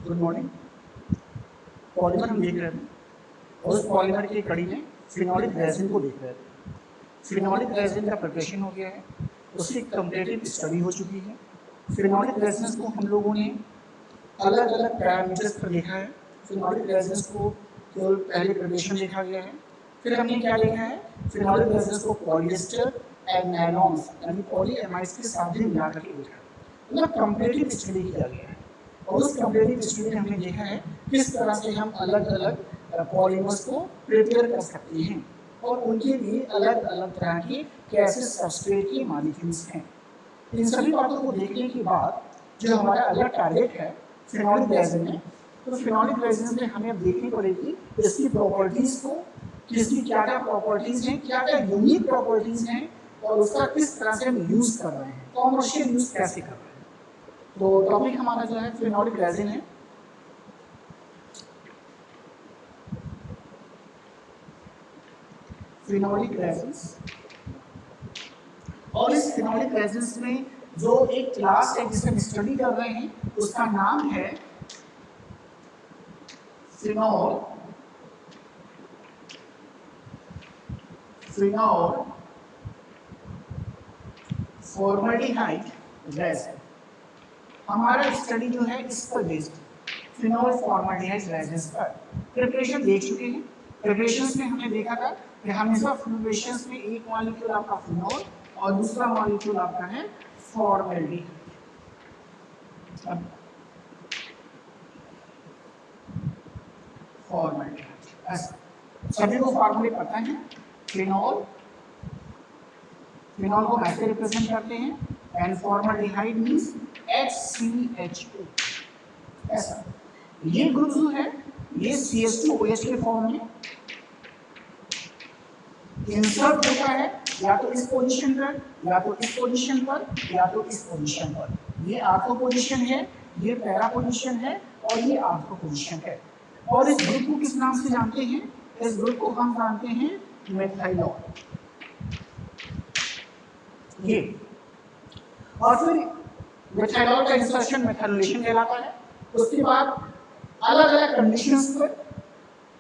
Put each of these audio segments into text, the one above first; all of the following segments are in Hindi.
Good morning. पॉलीमर हम देख रहे थे और उस पॉलीमर की कड़ी में फिनोलिक रेजिन को देख रहे थे। फिनोलिक रेजिन का प्रिपरेशन हो गया है, उसकी कंपैरेटिव स्टडी हो चुकी है। फिनोलिक रेजिन को हम लोगों ने अलग अलग पैरामीटर्स पर देखा है। फिनोलिक रेजिन को केवल पहले प्रिपरेशन देखा गया है, फिर हमने क्या देखा है, फिनोलिक रेजिन को पॉलिएस्टर एंड नायलॉन्स यानी पॉलीएमाइड्स के साथ भी मिला करके देखा है। मतलब कंपैरेटिव स्टडी किया गया है और उस कंपैरेटिव स्टडी में हमने देखा है किस तरह से हम अलग अलग पॉलीमर्स को प्रिपेयर कर सकते हैं और उनके लिए अलग अलग तरह के कैसे सबस्ट्रेट के मॉलिक्यूल्स हैं। इन सभी बातों को देखने के बाद जो हमारा अगला टारगेट है फिनोलिक रेजिन में, तो फिनोलिक रेजिन में हमें अब देखनी पड़ेगी इसकी प्रॉपर्टीज को, किसकी क्या क्या प्रॉपर्टीज हैं, क्या क्या यूनिक प्रॉपर्टीज हैं और उसका किस तरह से हम यूज कर रहे हैं, कॉमर्शियल यूज कैसे कर रहे हैं। तो टॉपिक हमारा जो है फिनोलिक रेजिन है। फिनोलिक रेजिन्स, और इस फिनोलिक रेजिन्स में जो एक क्लास है जिसे हम स्टडी कर रहे हैं उसका नाम है फिनोल फॉर्मल्डिहाइड रेजिन। हमारा स्टडी जो है इस पर बेस्ड फिनोल फॉर्मल्डिहाइड रेजिन्स पर प्रिपरेशन देख चुके हैं। प्रिपरेशंस में हमने देखा था कि हमेशा प्रिपरेशंस में एक मॉलिक्यूल आपका फिनोल और दूसरा मॉलिक्यूल आपका है फॉर्मल्डिहाइड। फॉर्मल्डिहाइड सभी को फॉर्मूले पता है। फिनोल को ऐसे रिप्रेजेंट करते हैं एंड फॉर्मल्डिहाइड मींस HCHO। ऐसा ये ग्रुप जो है ये CH2OH के फॉर्म में इंसर्ट होता है, या तो इस पोजीशन पर, या तो इस पोजीशन पर, या तो इस पोजीशन पर। ये आर्थो पोजीशन है, ये पैरा पोजीशन है और ये आर्थो पोजीशन है। और इस ग्रुप को किस नाम से जानते हैं? इस ग्रुप को हम जानते हैं मेथाइलॉल। ये और फिर मेथाइलॉल का इंसर्शन मेथाइलेशन कहलाता है। उसके बाद अलग अलग कंडीशंस पर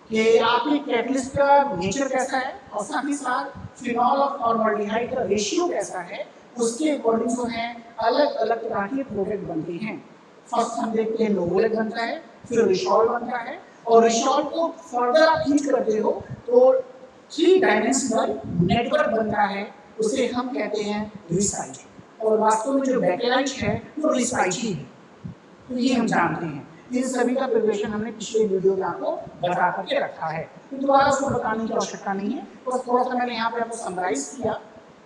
कि आपके कैटलिस्ट का नेचर कैसा है और साथ ही साथ फिनोल और फॉर्मल्डिहाइड का रेशियो कैसा है, उसके अकॉर्डिंग जो है अलग अलग तरह के प्रोडक्ट बनते हैं। फर्स्ट हम देखते हैं नोवोलेट बनता है, फिर रिशॉल बनता है और रिशॉल को फर्दर आप हीट करते हो तो 3 डायमेंशनल नेटवर्क बनता है, उसे हम कहते हैं रिसाइट। और वास्तव में जो बैकलाइट है वो रिसाइट ही है, तो ये हम जानते हैं। इन सभी का प्रिपरेशन हमने पिछले वीडियो में आपको बता करके रखा है, तो दोबारा उसको बताने की आवश्यकता नहीं है। बस थोड़ा सा मैंने यहाँ पे आपको समराइज किया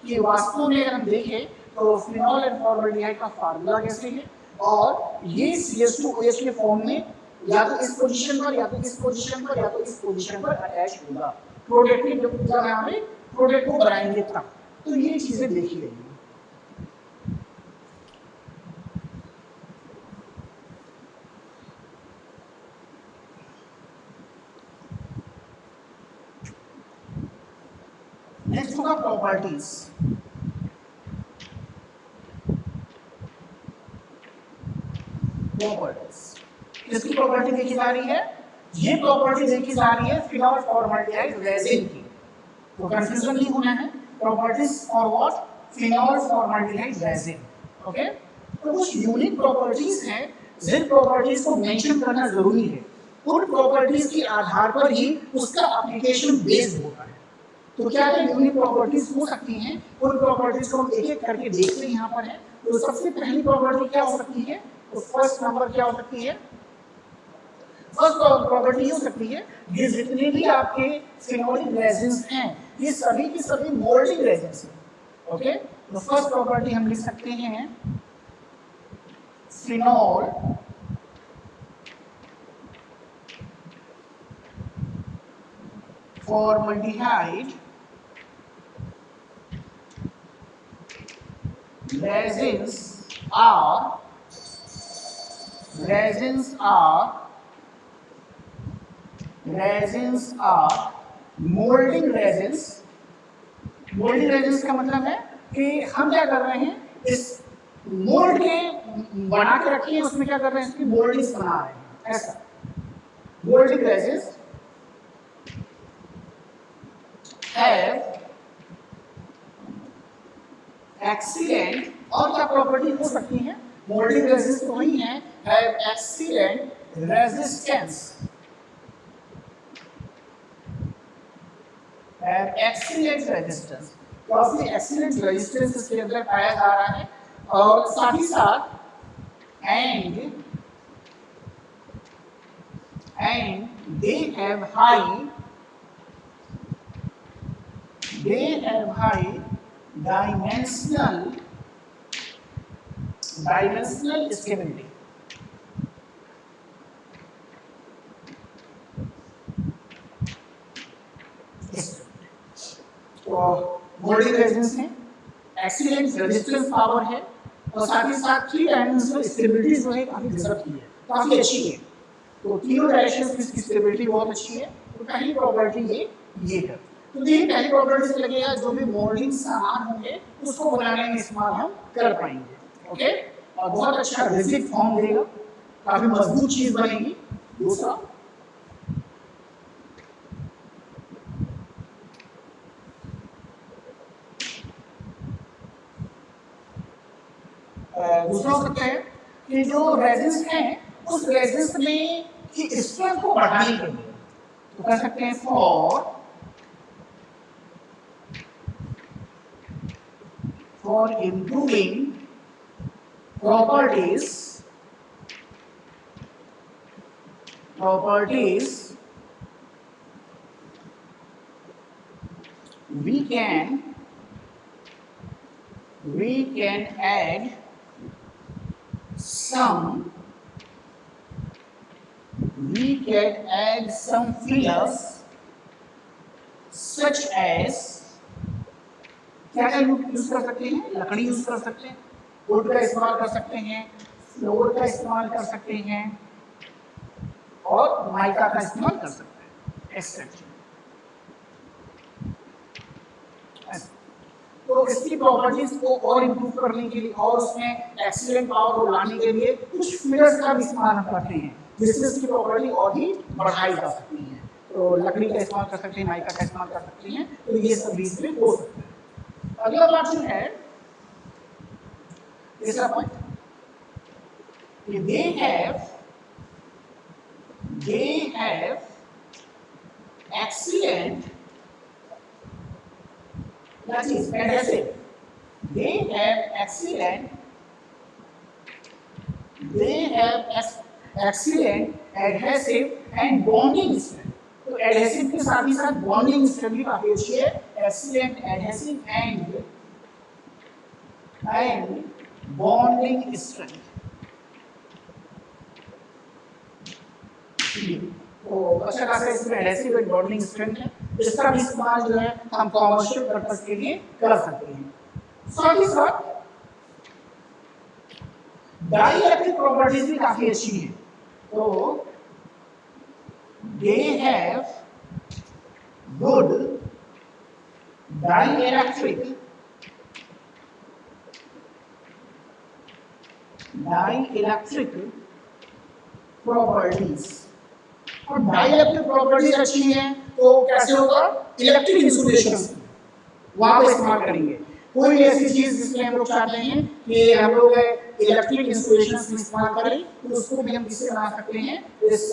कि वास्तव में अगर हम देखें तो फिनोल एंड फॉर्मल्डिहाइड का फार्मूला कैसे है और ये CH2OH के फॉर्म में या तो इस पोजीशन पर, या तो इस पोजीशन पर, या तो इस पोजीशन पर अटैच होगा। प्रोडक्ट की जब हमें प्रोडक्ट को बनाएंगे तब, तो ये चीजें देखी गई हैं। नेक्स्ट होगा प्रॉपर्टीज। किसकी प्रॉपर्टी देखी जा रही है? ये प्रॉपर्टी देखी जा रही है फिनोल फॉर्मल्डिहाइड रेजिन की। तो कंफ्यूजन नहीं होना है। Properties for what? Phenol formaldehyde resin. Okay, तो कुछ यूनिक प्रॉपर्टीज हैं जिन प्रॉपर्टीज को मेंशन करना जरूरी है। उन प्रॉपर्टीज के आधार पर ही उसका एप्लीकेशन बेस्ड होता है। तो क्या क्या यूनिक प्रॉपर्टीज हो सकती हैं, उन प्रॉपर्टीज को हम एक एक करके देखते हैं यहाँ पर है। तो सबसे पहली प्रॉपर्टी क्या हो सकती है? तो फर्स्ट नंबर क्या हो सकती है? फर्स्ट प्रॉपर्टी हो सकती है ये जितने भी आपके फिनोलिक रेजिन्स हैं ये सभी की सभी मोल्डिंग रेजिन्स हैं। ओके, तो फर्स्ट प्रॉपर्टी हम लिख सकते हैं phenol formaldehyde resins are molding resins। Moulding resins का मतलब है कि हम क्या कर रहे हैं, इस मोल्ड के बना के रखी है, उसमें क्या कर रहे हैं, इसकी मोल्डिंग्स बना रहे हैं। ऐसा मोल्डिंग रेजिन्स हैव एक्सीलेंट, और क्या प्रॉपर्टी हो सकती है मोल्डिंग रेजिन्स तो वही है, have excellent resistance, have excellent resistance, काफी एक्सीलेंट रेजिस्टेंस इसके अंदर पाया जा रहा है, और साथ ही साथ and they have high dimensional stability. तो मोल्डिंग रेजिस्टेंस है, एक्सीलेंट रेजिस्टेंस पावर है, और साथ ही साथ 3 डायमेंशनल स्टेबिलिटी जो है काफी गजब की है, काफी अच्छी है। तो तीनों डायरेक्शंस में इसकी स्टेबिलिटी बहुत अच्छी है। तो पहली प्रॉपर्टी ये है। तो देखिए पहली प्रॉपर्टी से लगेगा जो भी मोल्डिंग सामान होंगे उसको बनाने में इस्तेमाल हम कर पाएंगे, ओके, और बहुत अच्छा रिजिड फॉर्म देगा, काफी मजबूत चीज बनेगी। दूसरा हो सकता है कि जो रेजिन्स है उस रेजिन्स में की स्ट्रेंथ को बढ़ाने के लिए तो कह सकते हैं for improving properties we can add some fillers such as, क्या यूज कर सकते हैं, लकड़ी यूज कर सकते हैं, वुड का इस्तेमाल कर सकते हैं, फ्लोर का इस्तेमाल कर सकते हैं, और माइका का इस्तेमाल कर सकते हैं, एक्सेट्रा। तो इसकी प्रॉपर्टीज को और इंप्रूव करने के लिए और उसमें एक्सीलेंट पावर को लाने के लिए कुछ फिलर्स का भी इस्तेमाल हम करते हैं जिससे इसकी प्रॉपर्टी और भी बढ़ाई जा सकती है। तो लकड़ी का इस्तेमाल कर सकते हैं, माइका का इस्तेमाल कर सकते हैं, तो ये सब भी इसमें हो सकता है। अगला बात जो है तीसरा point, they have excellent, that is adhesive, they have excellent adhesive and bonding strength। तो एडहेसिव के साथ ही साथ बॉन्डिंग स्ट्रेंथ भी काफी अच्छी है, excellent adhesive and bonding strength. तो अच्छा खासा इसमें एडहेसिव एंड बॉन्डिंग स्ट्रेंथ है, इसका भी इस्तेमाल जो है हम कॉमर्शियल पर्पस के लिए कर सकते हैं। साथ ही साथ डाइइलेक्ट्रिक प्रॉपर्टीज भी काफी अच्छी हैं। तो they have good dielectric properties, और डाइइलेक्ट्रिक प्रॉपर्टीज अच्छी हैं तो कैसे होगा, इलेक्ट्रिक इंसुलेशन वहां पर इस्तेमाल करेंगे। कोई ऐसी चीज जिसमें हम लोग चाहते हैं कि हम लोग इलेक्ट्रिक इंसुलेशन में इस्तेमाल करें तो उसको भी हम किससे बना सकते हैं, इस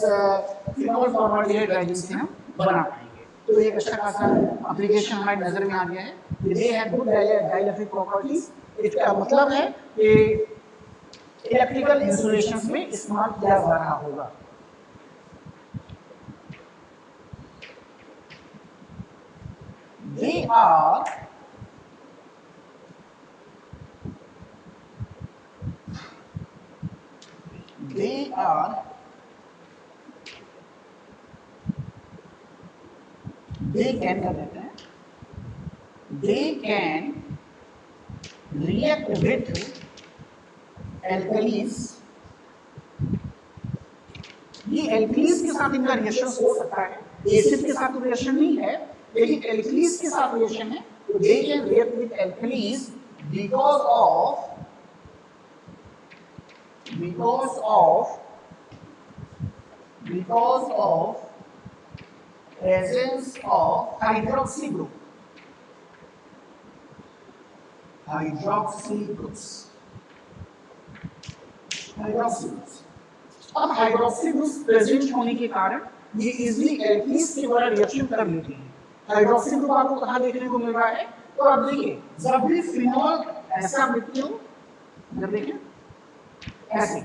फिनोल फॉर्माल्डिहाइड रेजिन से हम बना पाएंगे। तो एक अच्छा खासा एप्लीकेशन हमारी नजर में आ गया है। They have good dielectric properties, इसका मतलब है कि इलेक्ट्रिकल इंसुलेशन में इस्तेमाल किया जा रहा होगा। They are they can react with alkalis। ये एल्कलीज के साथ इनका रिएक्शन हो सकता है, एसिड के साथ रिएक्शन नहीं है लेकिन एल्कलीज के साथ रिएक्शन है। तो they can react with alkalis because of because of presence of hydroxy group. Hydroxy groups, hydroxy groups. अब हाइड्रोक्सी ग्रुप्स प्रेजेंट होने के कारण ये इजीली एल्कीन्स के द्वारा रिएक्शन कर लेते हैं। हाइड्रोक्सी ग्रुप आपको कहाँ देखने को मिल रहा है? तो आप देखिए, जब भी फिनॉल ऐसा मृत्यु, जब देखिए ऐसे,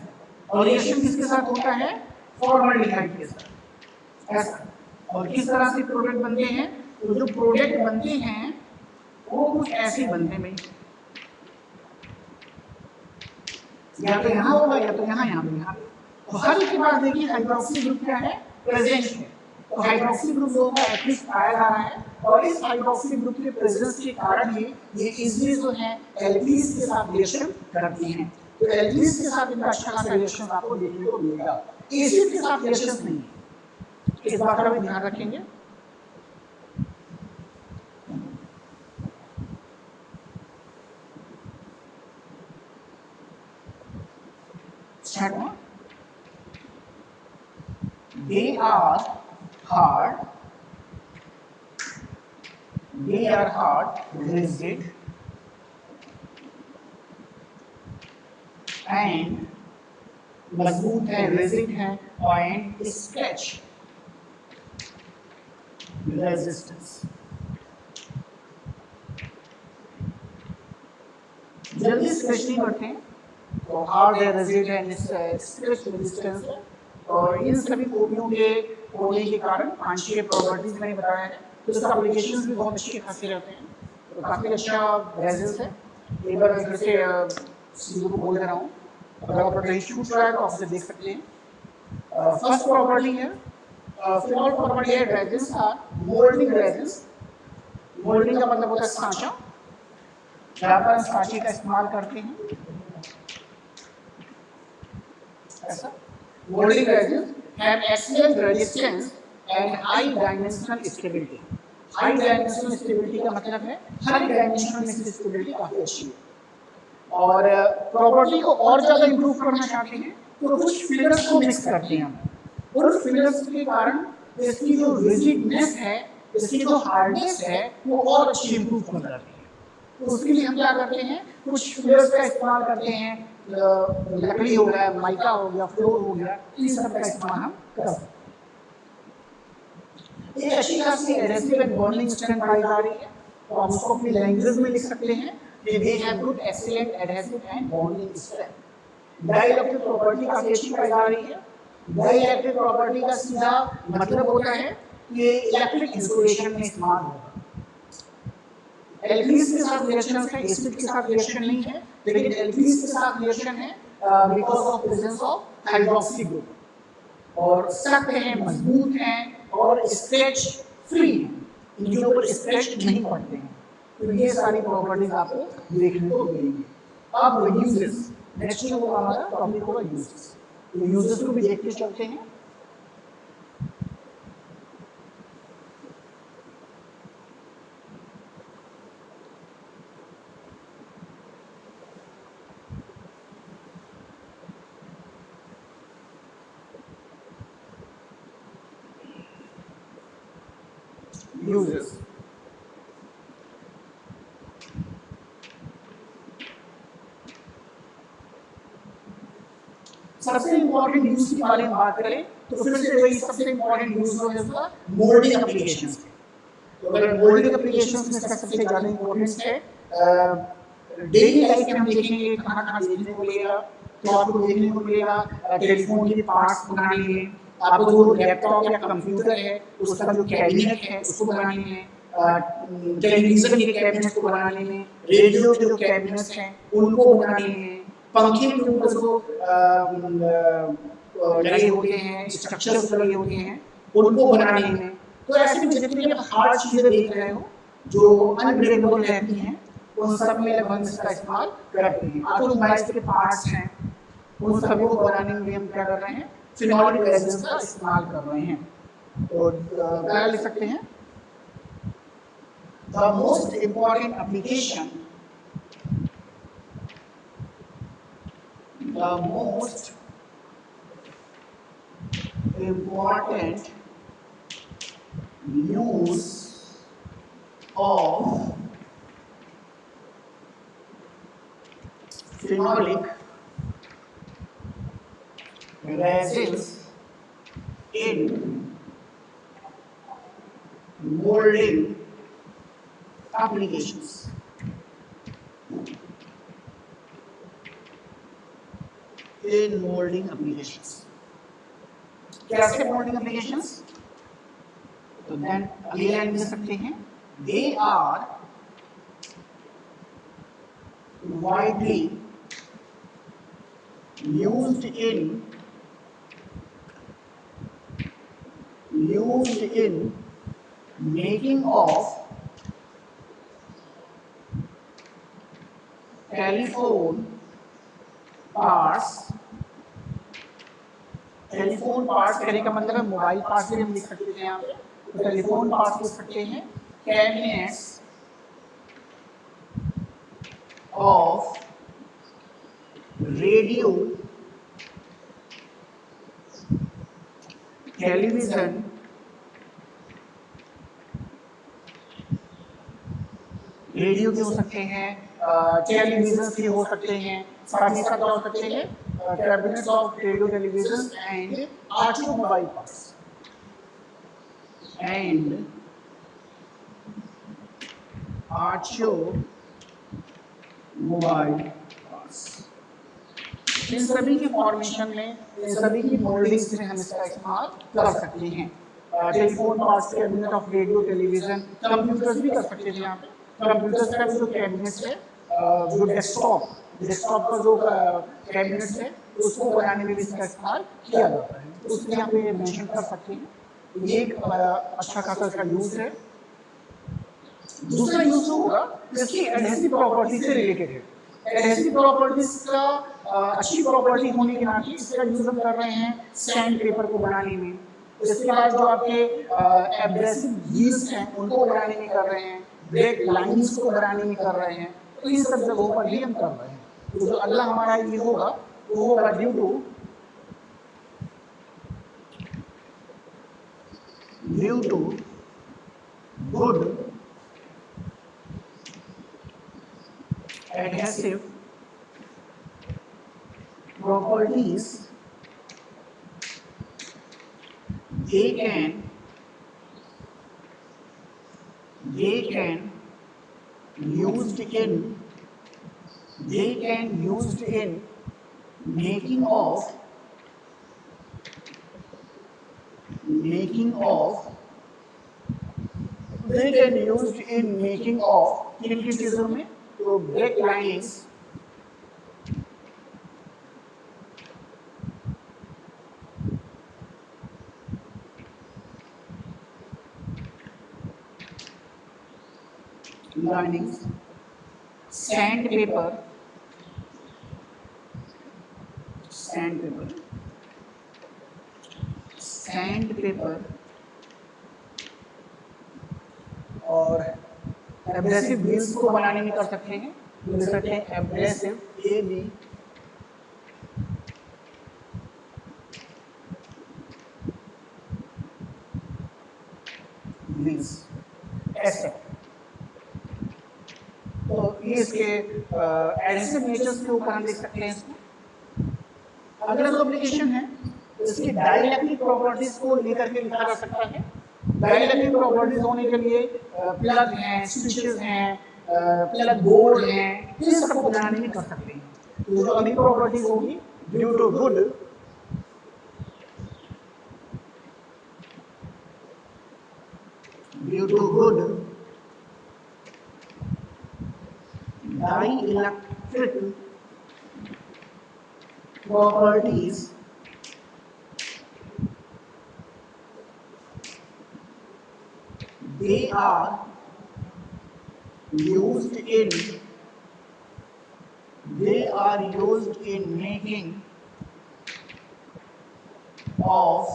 और रिएक्शन किसके साथ होता है? फॉर्मल्डिहाइड के साथ, ऐसा। और किस तरह से प्रोडक्ट बनते हैं? तो जो प्रोडक्ट बनते हैं वो कुछ ऐसे बनते हैं, या तो यहाँ होगा या तो यहाँ पे। तो हर एक के पास देखिए हाइड्रोक्सी ग्रुप क्या है? प्रेजेंट है। तो हाइड्रोक्सी ग्रुप जो है एटलीस्ट पाया जा रहा है, और इस हाइड्रोक्सी ग्रुप के प्रेजेंस के कारण ही ये इजीली जो है एल्कीन्स के साथ रिएक्शन करती हैं। तो एल्कीन्स के साथ इनका अच्छा खासा रिएक्शन आपको देखने को मिलेगा, एसिड के साथ रिएक्शन नहीं है। इस बात का भी ध्यान रखेंगे। They are hard, rigid, and मजबूत है, rigid है, and stretch resistance। जल्दी स्ट्रेच नहीं करते हैं, तो हार्ड है, रिजिड है, स्ट्रेच रेजिस्टेंस है। और इन सभी खूबियों के होने के कारण 5-6 प्रॉपर्टीज मैंने बताया है, तो इसका एप्लीकेशंस भी बहुत अच्छे खासे रहते हैं। तो काफ़ी अच्छा रेजिस्टेंस है। एक बार मैं फिर से चीज़ों को बोल दे रहा हूँ, अगर आप रही छूट रहा है तो आप उसे देख सकते हैं। फर्स्ट प्रॉपर्टी है, फिनॉल प्रॉपर्टी है resins are moulding resins. Moulding का मतलब होता है सांचा, जहाँ पर हम सांचे का इस्तेमाल करते हैं, ऐसा। Moulding resins have excellent resistance and high dimensional stability। High dimensional stability का मतलब है हर डायमेंशन में इसकी स्टेबिलिटी काफी अच्छी है। और प्रॉपर्टी को और ज्यादा इंप्रूव करना चाहते हैं तो कुछ फिलर्स को मिक्स करते हैं हम। उन फिलर्स के कारण इसकी जो रिजिडनेस है, इसकी जो हार्डनेस है, वो और अच्छी इंप्रूव हो जाती है। तो उसके लिए हम क्या करते हैं, कुछ फिलर्स का इस्तेमाल करते हैं। लकड़ी हो गया, माइका हो गया, फ्लोर हो गया, इन सब का इस्तेमाल हम करते हैं। एक अच्छी खासी एडहेसिव एंड बॉन्डिंग स्ट्रेंथ पाई जा रही है, तो आप उसको अपनी लैंग्वेज में लिख सकते हैं कि they have good excellent adhesive and bonding strength. Dielectric property काफी अच्छी पाई जा रही है। डाइइलेक्ट्रिक प्रॉपर्टी का सीधा मतलब होता है कि इलेक्ट्रिक इंसुलेशन में इस्तेमाल होगा। एल्कीन्स के साथ रिएक्शन है, एसिड के साथ रिएक्शन नहीं है, लेकिन एल्कीन्स के साथ रिएक्शन है because of presence of hydroxy group. और सख्त है, मजबूत है और स्ट्रेच फ्री है, इनके ऊपर स्ट्रेच नहीं पड़ते हैं। तो ये सारी प्रॉपर्टीज आपको देखने को मिलेंगी। अब यूजेस, नेक्स्ट जो होगा हमारा टॉपिक होगा यूजेस। तो यूजेस को भी देखते चलते हैं। यूजेस, सबसे इंपॉर्टेंट यूज के बारे में बात करें तो फिर से वही सबसे इंपॉर्टेंट यूज जो है उसका मोल्डिंग एप्लीकेशंस है। तो अगर मोल्डिंग एप्लीकेशंस में सबसे ज़्यादा इंपॉर्टेंस है, डेली लाइफ में हम देखेंगे कहाँ कहाँ देखने को मिलेगा, तो आपको देखने को मिलेगा टेलीफोन के पार्ट्स बनाने में, आपको जो लैपटॉप या कंप्यूटर है उसका जो कैबिनेट है उसको बनाने में, टेलीविजन के कैबिनेट को बनाने में, रेडियो के जो कैबिनेट्स हैं उनको बनाने में, पंखे के ऊपर जो लगे होते हैं, स्ट्रक्चर्स लगे होते हैं उनको बनाने में। तो ऐसे में जितनी भी हार्ड चीज़ें देख रहे हो जो अनब्रेकेबल रहती हैं, उन सब में लगभग इसका इस्तेमाल करते हैं। ऑटोमोबाइल्स के पार्ट्स हैं, उन सभी को बनाने में हम क्या कर रहे हैं, फिनोलिक रेजिन्स का इस्तेमाल कर रहे हैं। तो क्या लिख सकते हैं, the most important application, the most important use of phenolic resins in molding applications. In molding applications. कैसे molding applications? तो then अगली लाइन में सकते हैं they are widely used in making of telephone parts. Telephone parts कहने का मतलब है मोबाइल पार्ट्स भी हम लिख सकते हैं यहाँ पे, तो टेलीफोन पार्ट्स लिख सकते हैं cabinets of radio television radio के हो सकते हैं, टेलीविजन के हो सकते हैं, साथ ही साथ हो सकते हैं cabinets of radio television and automobile parts and automobile parts. इन सभी की फॉर्मेशन में, इन सभी की मोल्डिंग से हम इसका इस्तेमाल कर सकते हैं। Telephone parts, cabinet of radio television, computers भी कर सकते हैं। यहाँ पे कंप्यूटर्स का जो कैबिनेट है, जो डेस्कटॉप का जो कैबिनेट है उसको बनाने में भी इसका इस्तेमाल किया जाता है, तो उसके यहाँ पे मेंशन कर सकते हैं। ये एक अच्छा खासा इसका यूज है। दूसरा यूज होगा इसकी एडहेसिव प्रॉपर्टी से रिलेटेड है। एडहेसिव प्रॉपर्टीज का अच्छी प्रॉपर्टी होने के नाते इसका यूज हम कर रहे हैं सैंड पेपर को बनाने में। इसके बाद जो आपके एब्रेसिव व्हील्स हैं उनको बनाने में कर रहे हैं, ब्रेक लाइन्स को बनाने में कर रहे हैं, तो इन सब जगहों पर भी हम कर रहे हैं। तो जो अगला हमारा ये होगा वो होगा due to good adhesive properties, they can used in making of किन किन चीजों में, तो ब्रेक लाइन्स, सैंड पेपर और एब्रेसिव व्हील्स को बनाने में कर सकते हैं। लिख सकते हैं एब्रेसिव AB व्हील्स ऐसे। तो ये इसके एडहेसिव नेचर्स के ऊपर हम लिख सकते हैं इसको। अगला जो एप्लीकेशन है इसकी डाइलेक्ट्रिक प्रॉपर्टीज को लेकर के लिखा जा सकता है। डाइलेक्ट्रिक प्रॉपर्टीज होने के लिए प्लग हैं, स्विचेस हैं, प्लग बोर्ड हैं, इन सबको बनाने में कर सकते हैं। तो जो अगली प्रॉपर्टीज होगी due to good dielectric properties, they are used in making of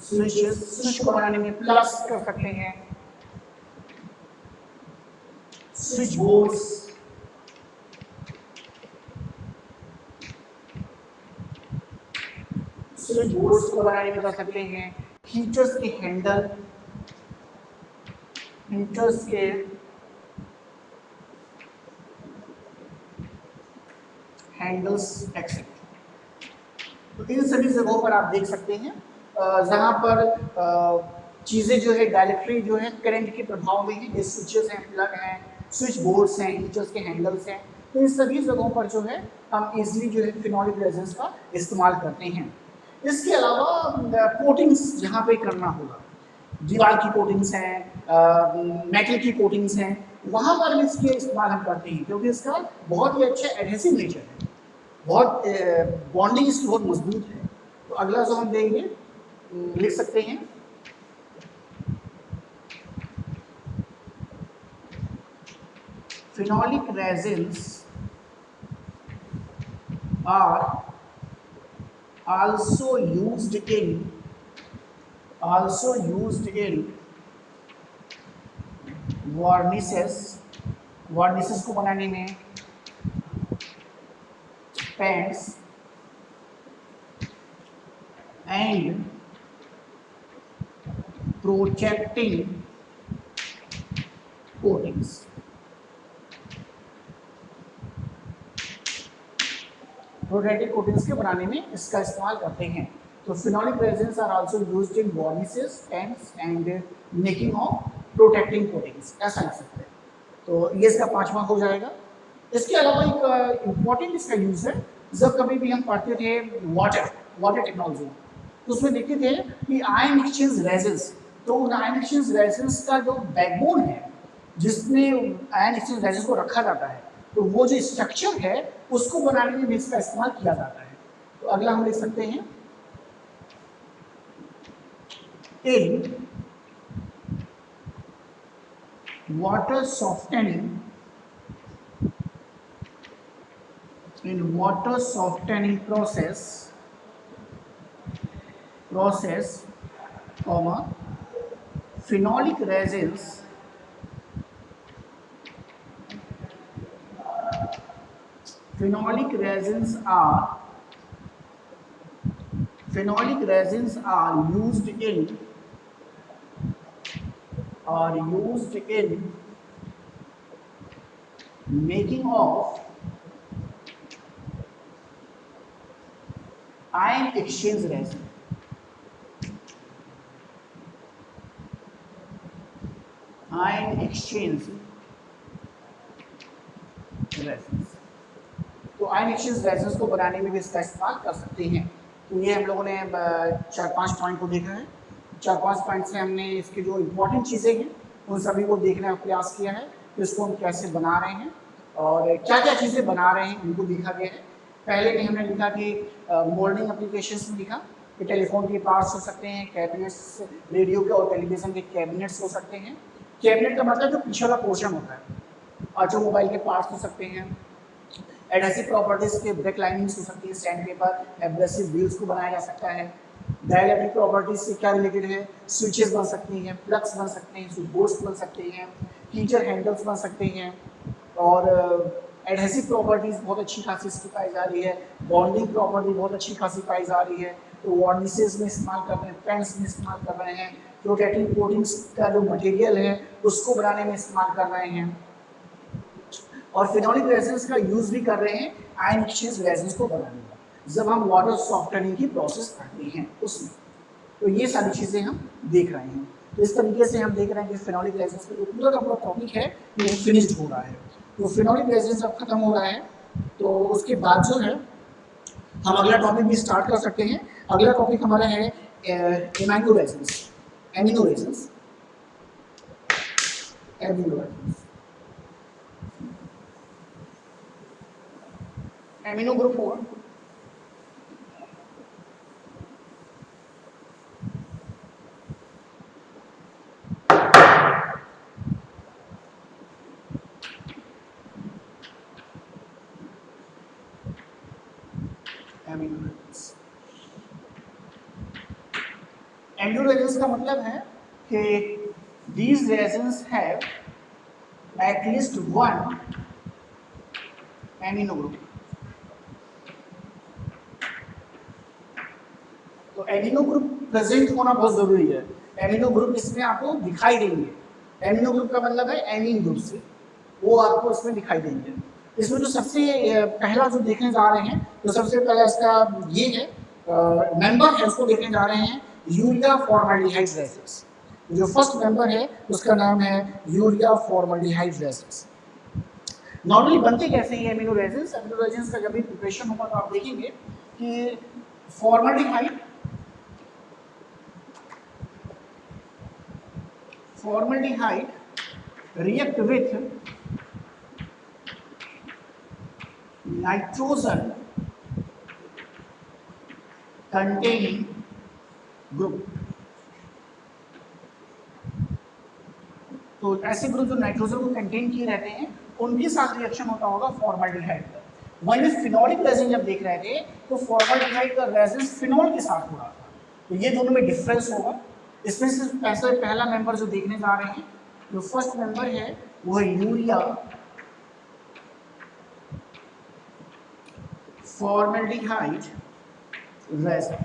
switch को बनाने में प्लस कर सकते हैं, स्विच बोर्ड्स स्विच बोर्ड्स को बनाने में कर सकते हैं, हीटर्स के हैंडल, हीटर्स के हैंडल्स एक्सेट्रा। तो इन सभी जगहों पर आप देख सकते हैं जहां पर चीजें जो है डायरेक्टली जो है करंट के प्रभाव में है, स्विचेस हैं, प्लग हैं, स्विच बोर्ड्स हैं, हीटर्स के हैंडल्स हैं। तो इन सभी जगहों पर जो है हम इजीली जो है फिनोलिक रेजिन्स का इस्तेमाल करते हैं। इसके अलावा कोटिंग्स जहाँ पे करना होगा, दीवार की कोटिंग्स हैं, मेटल की कोटिंग्स हैं, वहाँ पर भी इसके इस्तेमाल हम करते हैं क्योंकि इसका बहुत ही अच्छा एडहेसिव नेचर है, बहुत बॉन्डिंग इसकी बहुत मजबूत है। तो अगला जो हम देंगे लिख सकते हैं phenolic resins are also used in varnishes को बनाने में, paints and protecting coatings। Protective coatings के बनाने में इसका इस्तेमाल करते हैं। तो phenolic resins are also used in varnishes, paints and making of protecting coatings, ऐसा लिख सकते हैं। तो ये इसका पांचवा हो जाएगा। इसके अलावा एक इम्पॉर्टेंट इसका यूज है, जब कभी भी हम पढ़ते थे वाटर टेक्नोलॉजी, तो उसमें देखते थे कि आयन एक्सचेंज रेजिन्स, तो उन आयन एक्सचेंज रेजिन्स का जो बैकबोन है जिसमें आयन एक्सचेंज रेजिन्स को रखा जाता है, तो वो जो स्ट्रक्चर है उसको बनाने में भी इसका इस्तेमाल किया जाता है। तो अगला हम लिख सकते हैं in water softening process, phenolic resins are used in making of ion exchange resin। Ion exchange resins, तो आयन एक्सचेंज रेजिन्स को बनाने में भी इसका इस्तेमाल कर सकते हैं। तो ये हम लोगों ने 4-5 पॉइंट को देखा है। 4-5 पॉइंट से हमने इसकी जो इम्पोर्टेंट चीज़ें हैं उन सभी को देखने का प्रयास किया है कि इसको हम कैसे बना रहे हैं और क्या क्या चीज़ें बना रहे हैं उनको देखा गया है। पहले में हमने लिखा कि मोल्डिंग एप्लीकेशंस में लिखा कि टेलीफोन के पार्ट्स हो सकते हैं, कैबिनेट्स, रेडियो के और टेलीविज़न के कैबिनेट्स हो सकते हैं। कैबिनेट का मतलब जो पीछे वाला पोर्शन होता है, ऑटोमोबाइल के पार्ट्स हो सकते हैं, एडहेसिव प्रॉपर्टीज के ब्रेक लाइनिंग्स हो सकती है, सैंड पेपर, एब्रेसिव व्हील्स को बनाया जा सकता है। डाइलेक्ट्रिक प्रॉपर्टीज से क्या रिलेटेड है, स्विचेस बन सकती हैं, प्लग्स बन सकते हैं, स्विच बोर्ड्स बन सकते हैं, हीटर हैंडल्स बन सकते हैं। और एडहेसिव प्रॉपर्टीज बहुत अच्छी खासी इसकी पाई जा रही है, बॉन्डिंग प्रॉपर्टी बहुत अच्छी खासी पाई जा रही है। तो वार्निशेस में इस्तेमाल कर रहे हैं, पेंट्स में इस्तेमाल कर रहे हैं, प्रोटेक्टिव कोटिंग्स का जो मटेरियल है उसको बनाने में इस्तेमाल कर रहे हैं, और फिनोलिक रेजिन्स का यूज भी कर रहे हैं आयन एक्सचेंज रेजिन्स को बनाने में, जब हम वाटर सॉफ्टनिंग की प्रोसेस करते हैं उसमें। तो ये सारी चीज़ें हम देख रहे हैं। तो इस तरीके से हम देख रहे हैं कि फिनोलिक रेजिन्स का जो पूरा का पूरा टॉपिक है वो फिनिश्ड हो रहा है। तो फिनोलिक रेजिन्स अब खत्म हो रहा है, तो उसके बाद जो है हम अगला टॉपिक भी स्टार्ट कर सकते हैं। अगला टॉपिक हमारा है एमिनो रेजिन्स। एमिनो ग्रुप होगा, एमिनो रेजिन्स का मतलब है कि these resins have at least one amino group। Amino group present होना बहुत जरूरी है। एमिनो ग्रुप इसमें आपको दिखाई देंगे। एमिनो ग्रुप का मतलब है एमीन ग्रुप से, वो आपको इसमें दिखाई देंगे। इसमें जो सबसे पहला जो देखने जा रहे हैं, तो सबसे पहला इसका ये है मेंबर है, उसको देखने जा रहे हैं यूरिया फॉर्मल्डिहाइड रेसिस। जो फर्स्ट मेंबर है उसका नाम है यूरिया फॉर्मल्डिहाइड रेसिस। नॉर्मली बनते कैसे हैं एमिनो रेसिस? एमिनो रेसिस का जब भी प्रिपरेशन होगा तो आप देखेंगे कि formaldehyde react with nitrogen containing group। तो ऐसे ग्रुप जो नाइट्रोजन को कंटेन किए रहते हैं उनके साथ रिएक्शन होता होगा फॉर्मल्डिहाइड का। वहीं फिनोलिक रेजिन जब देख रहे थे तो फॉर्मल्डिहाइड का रेजिन फिनोल के साथ हो रहा था, तो ये दोनों में डिफरेंस होगा। इसमें से ऐसे पहला मेंबर जो देखने जा रहे हैं, जो फर्स्ट मेंबर है वो है urea formaldehyde resin.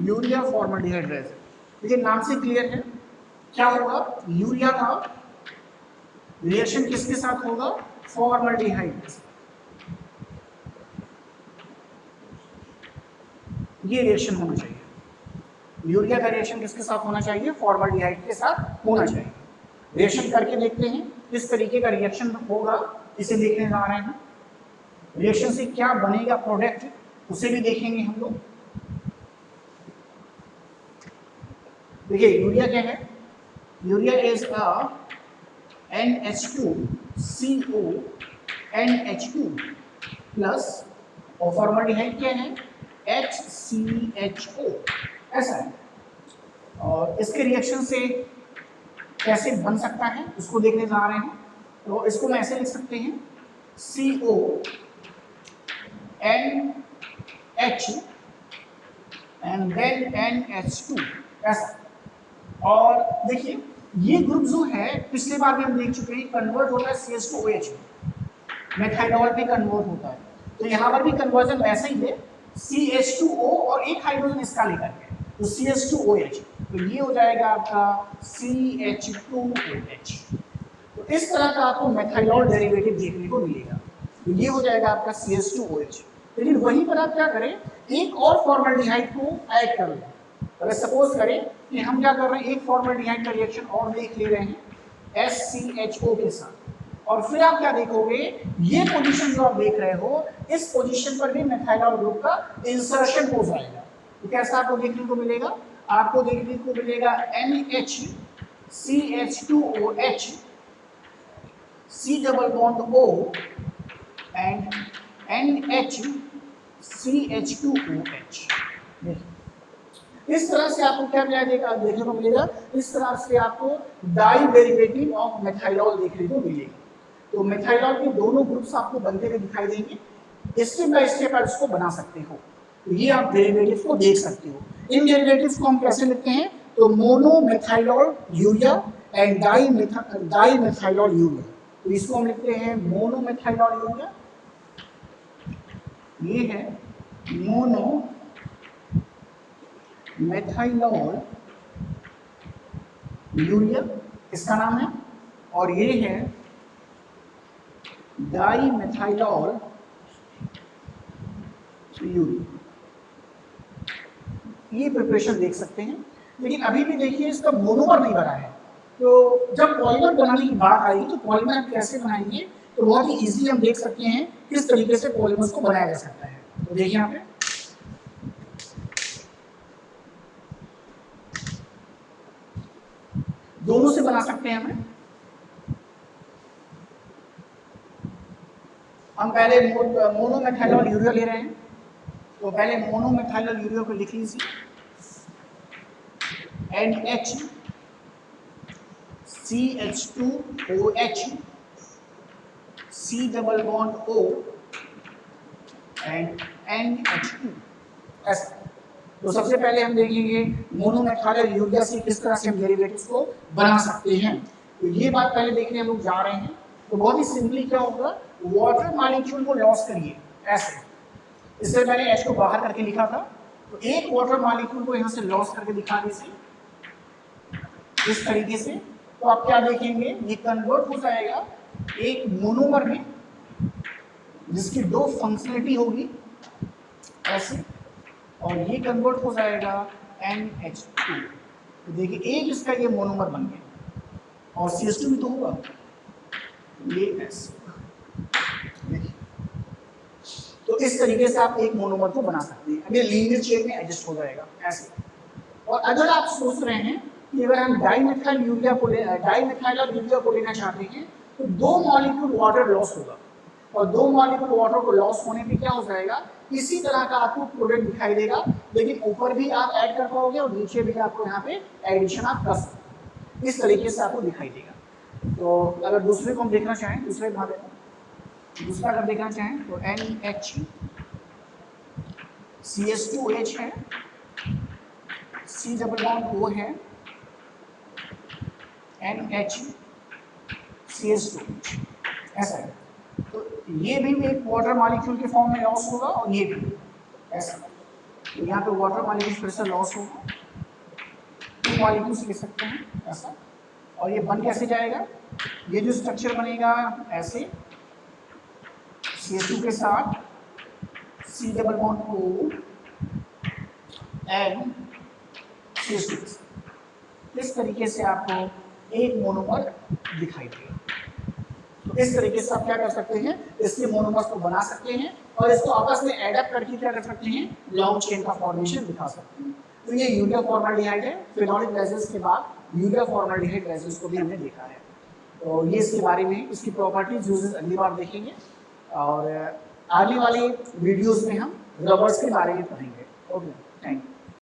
Urea formaldehyde resin, देखिए नाम से क्लियर है क्या होगा। यूरिया का रिएक्शन किसके साथ होगा? फॉर्मल्डिहाइड। ये रिएक्शन होना चाहिए। यूरिया का रिएक्शन किसके साथ होना चाहिए? फॉर्मल्डिहाइड के साथ होना चाहिए। रिएक्शन करके देखते हैं किस तरीके का रिएक्शन होगा, इसे देखने जा रहे हैं। रिएक्शन से क्या बनेगा प्रोडक्ट, उसे भी देखेंगे हम लोग। देखिए यूरिया क्या है? Urea is a NH2CO NH2 plus, और फॉर्मल्डिहाइड क्या है? HCHO, ऐसा है। और इसके रिएक्शन से कैसे बन सकता है उसको देखने जा रहे हैं। तो इसको मैं ऐसे लिख सकते हैं CONH एंड देन NH2, ऐसा। और देखिए ये ग्रुप जो है पिछले बार भी हम देख चुके हैं, कन्वर्ट होता है CH2OH में, मेथाइनॉल में कन्वर्ट होता है। तो यहाँ पर भी कन्वर्जन वैसे ही है, CH2O और एक हाइड्रोजन इसका लेकर के, तो CH2OH, तो ये हो जाएगा आपका CH2OH। तो इस तरह का आपको मेथाइनॉल डेरिवेटिव देखने को मिलेगा। तो ये हो जाएगा आपका CH2OH। लेकिन वहीं पर आप क्या करें, एक और फॉर्मल्डिहाइड को ऐड कर लें। अगर सपोज करें कि हम क्या कर रहे हैं, एक फॉर्मल्डिहाइड का रिएक्शन और देख ले रहे हैं SCHO के साथ, और फिर आप क्या देखोगे, ये पोजीशन जो आप देख रहे हो, इस पोजीशन पर भी मेथाइनॉल ग्रुप का इंसर्शन हो जाएगा। तो कैसा आपको देखने को मिलेगा? आपको देखने को मिलेगा NHCH2OH C double bond O and NHCH2OH। इस तरह से आपको क्या मिलेगा, देखने को मिलेगा, इस तरह से आपको डाई डेरिवेटिव ऑफ मेथाइनॉल देखने को मिलेगा। तो मेथाइनॉल के दोनों ग्रुप्स आपको बनते हुए दिखाई देंगे। स्टेप बाय स्टेप आप इसको बना सकते हो। तो ये आप डेरिवेटिव्स को देख सकते हो। इन डेरिवेटिव्स को हम कैसे लिखते हैं? तो monomethylol urea and dimethylol urea. तो इसको हम लिखते हैं मोनो मेथाइनॉल यूरिया, ये है मोनो मेथाइनॉल यूरिया, इसका नाम है, और ये है डाई मेथाइनॉल यूरिया। ये प्रिपरेशन देख सकते हैं। लेकिन अभी भी देखिए इसका मोनोमर नहीं बना है। तो जब पॉलीमर बनाने की बात आएगी तो पॉलीमर हम कैसे बनाएंगे, तो बहुत ही इजीली हम देख सकते हैं किस तरीके से पॉलीमर्स को बनाया जा सकता है। तो देखिए यहाँ पे दोनों से बना सकते हैं हम पहले मोनो मेथाइनॉल यूरिया ले रहे हैं। तो पहले मोनो मेथाइनॉल यूरिया को लिख लीजिए, NHCH2OH C double bond O and NH2, ऐसा। तो सबसे पहले हम देखेंगे मोनो मेथाइनॉल यूरिया से किस तरह से हम डेरिवेटिव्स को बना सकते हैं। तो ये बात पहले देखने हम लोग जा रहे हैं। तो बहुत ही सिंपली क्या होगा, वाटर मॉलिक्यूल को लॉस करिए ऐसे। इससे मैंने H को बाहर करके लिखा था, तो एक वाटर मॉलिक्यूल को यहाँ से लॉस करके दिखा दीजिए इस तरीके से। तो आप क्या देखेंगे, ये कन्वर्ट हो जाएगा एक मोनोमर में जिसकी दो फंक्शनलिटी होगी ऐसे, और ये कन्वर्ट हो जाएगा NH2। तो देखिए एक इसका ये मोनोमर बन गया और CH2 भी तो होगा, ये ऐसे। तो इस तरीके से आप एक मोनोमर को बना सकते हैं। अब ये लीनियर चेन में एडजस्ट हो जाएगा ऐसे। और अगर आप सोच रहे हैं कि अगर हम डाइमेथाइल यूरिया को लेना चाहते हैं तो दो मॉलिक्यूल वाटर लॉस होगा, और दो मॉलिक्यूल वाटर को लॉस होने पे क्या हो जाएगा, इसी तरह का आपको प्रोडक्ट दिखाई देगा, लेकिन ऊपर भी आप ऐड कर पाओगे और नीचे भी आपको यहाँ पे एडिशन आप कर सकते हैं। इस तरीके से आपको दिखाई देगा। तो अगर दूसरे को हम देखना चाहें, दूसरे भाग में दूसरा अगर देखना चाहें तो NH CH2H है, C डबल बॉन्ड O है, NH CH2 ऐसा है। तो ये भी एक वाटर मॉलिक्यूल के फॉर्म में लॉस होगा और ये भी ऐसा। तो यहाँ पे वाटर मॉलिक्यूल फिर से लॉस होगा, टू मॉलिक्यूल्स ले सकते हैं ऐसा। और ये बन कैसे जाएगा, ये जो स्ट्रक्चर बनेगा ऐसे CH2 के साथ C double bond O and CH2। इस तरीके से आपको एक मोनोमर दिखाई देगा। तो इस तरीके से आप क्या कर सकते हैं, इसके मोनोमर्स को बना सकते हैं और इसको आपस में एड अप करके क्या कर सकते हैं, लॉन्ग चेन का फॉर्मेशन दिखा सकते हैं। तो ये यूरिया फॉर्माल्डिहाइड है। फिनोलिक बेसिस के बाद यूरिया फॉर्माल्डिहाइड बेसिस को भी हमने देखा है। तो ये इसके बारे में, इसकी प्रॉपर्टीज यूजेस अगली बार देखेंगे, और आने वाली वीडियोस में हम रबर्स के बारे में पढ़ेंगे। Okay, thank you.